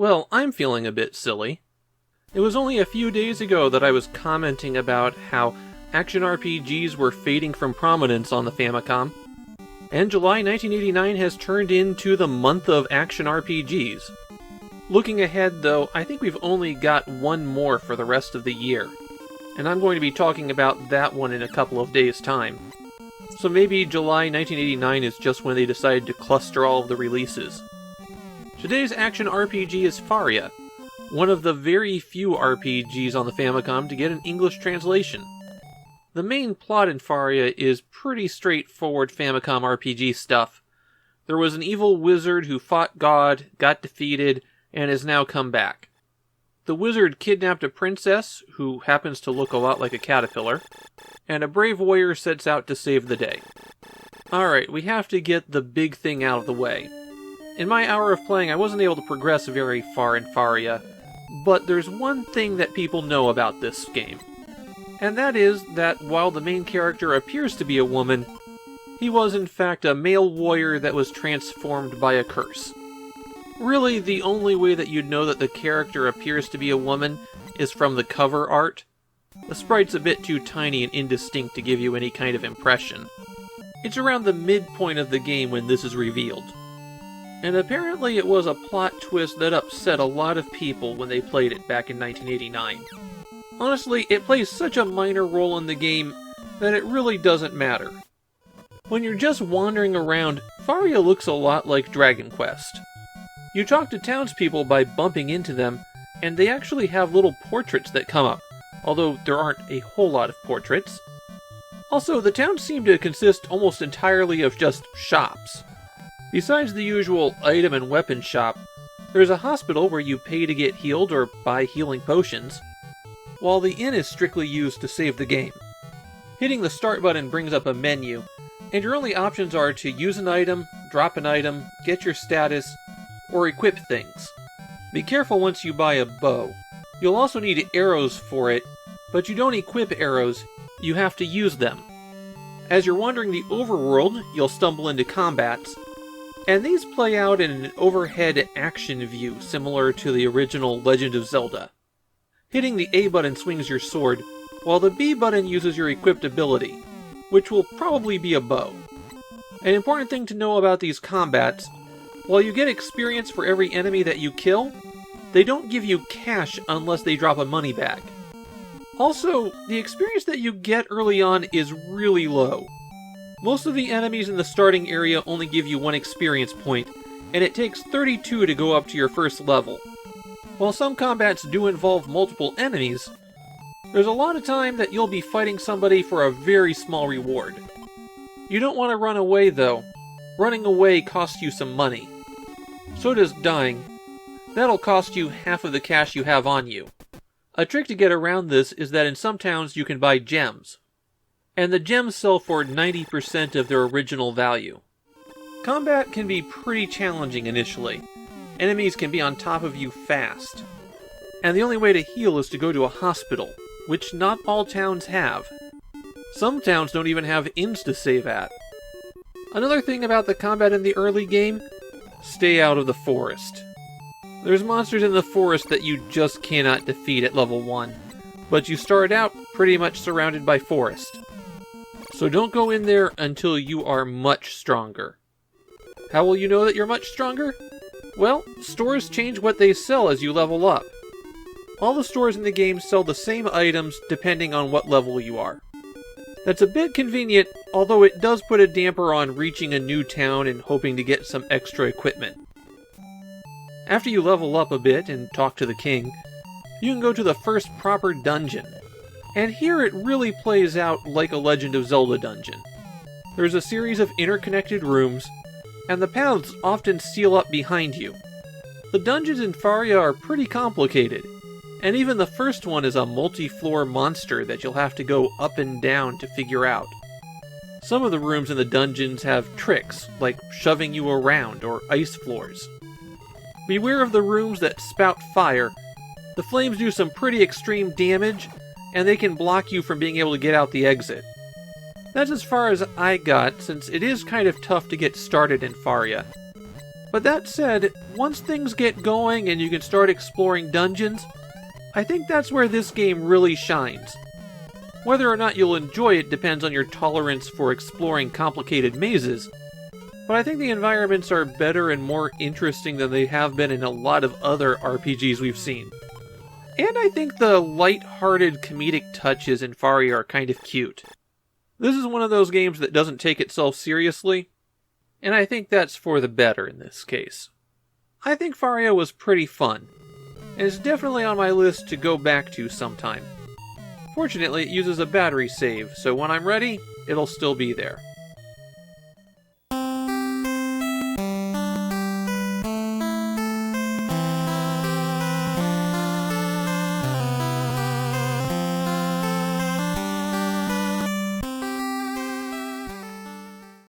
Well, I'm feeling a bit silly. It was only a few days ago that I was commenting about how action RPGs were fading from prominence on the Famicom, and July 1989 has turned into the month of action RPGs. Looking ahead, though, I think we've only got one more for the rest of the year, and I'm going to be talking about that one in a couple of days' time. So maybe July 1989 is just when they decided to cluster all of the releases. Today's action RPG is Faria, one of the very few RPGs on the Famicom to get an English translation. The main plot in Faria is pretty straightforward Famicom RPG stuff. There was an evil wizard who fought God, got defeated, and has now come back. The wizard kidnapped a princess, who happens to look a lot like a caterpillar, and a brave warrior sets out to save the day. Alright, we have to get the big thing out of the way. In my hour of playing, I wasn't able to progress very far in Faria, but there's one thing that people know about this game. And that is that while the main character appears to be a woman, he was in fact a male warrior that was transformed by a curse. Really, the only way that you'd know that the character appears to be a woman is from the cover art. The sprite's a bit too tiny and indistinct to give you any kind of impression. It's around the midpoint of the game when this is revealed. And apparently it was a plot twist that upset a lot of people when they played it back in 1989. Honestly, it plays such a minor role in the game that it really doesn't matter. When you're just wandering around, Faria looks a lot like Dragon Quest. You talk to townspeople by bumping into them, and they actually have little portraits that come up, although there aren't a whole lot of portraits. Also, the towns seem to consist almost entirely of just shops. Besides the usual item and weapon shop, there's a hospital where you pay to get healed or buy healing potions, while the inn is strictly used to save the game. Hitting the start button brings up a menu, and your only options are to use an item, drop an item, get your status, or equip things. Be careful once you buy a bow. You'll also need arrows for it, but you don't equip arrows, you have to use them. As you're wandering the overworld, you'll stumble into combats, and these play out in an overhead action view similar to the original Legend of Zelda. Hitting the A button swings your sword, while the B button uses your equipped ability, which will probably be a bow. An important thing to know about these combats, while you get experience for every enemy that you kill, they don't give you cash unless they drop a money bag. Also, the experience that you get early on is really low. Most of the enemies in the starting area only give you 1 experience point, and it takes 32 to go up to your first level. While some combats do involve multiple enemies, there's a lot of time that you'll be fighting somebody for a very small reward. You don't want to run away though. Running away costs you some money. So does dying. That'll cost you half of the cash you have on you. A trick to get around this is that in some towns you can buy gems, and the gems sell for 90% of their original value. Combat can be pretty challenging initially. Enemies can be on top of you fast. And the only way to heal is to go to a hospital, which not all towns have. Some towns don't even have inns to save at. Another thing about the combat in the early game, stay out of the forest. There's monsters in the forest that you just cannot defeat at level 1, but you start out pretty much surrounded by forest. So don't go in there until you are much stronger. How will you know that you're much stronger? Well, stores change what they sell as you level up. All the stores in the game sell the same items depending on what level you are. That's a bit convenient, although it does put a damper on reaching a new town and hoping to get some extra equipment. After you level up a bit and talk to the king, you can go to the first proper dungeon. And here it really plays out like a Legend of Zelda dungeon. There's a series of interconnected rooms, and the paths often seal up behind you. The dungeons in Faria are pretty complicated, and even the first one is a multi-floor monster that you'll have to go up and down to figure out. Some of the rooms in the dungeons have tricks, like shoving you around or ice floors. Beware of the rooms that spout fire. The flames do some pretty extreme damage, and they can block you from being able to get out the exit. That's as far as I got, since it is kind of tough to get started in Faria. But that said, once things get going and you can start exploring dungeons, I think that's where this game really shines. Whether or not you'll enjoy it depends on your tolerance for exploring complicated mazes, but I think the environments are better and more interesting than they have been in a lot of other RPGs we've seen. And I think the light-hearted comedic touches in Faria are kind of cute. This is one of those games that doesn't take itself seriously, and I think that's for the better in this case. I think Faria was pretty fun, and it's definitely on my list to go back to sometime. Fortunately, it uses a battery save, so when I'm ready, it'll still be there.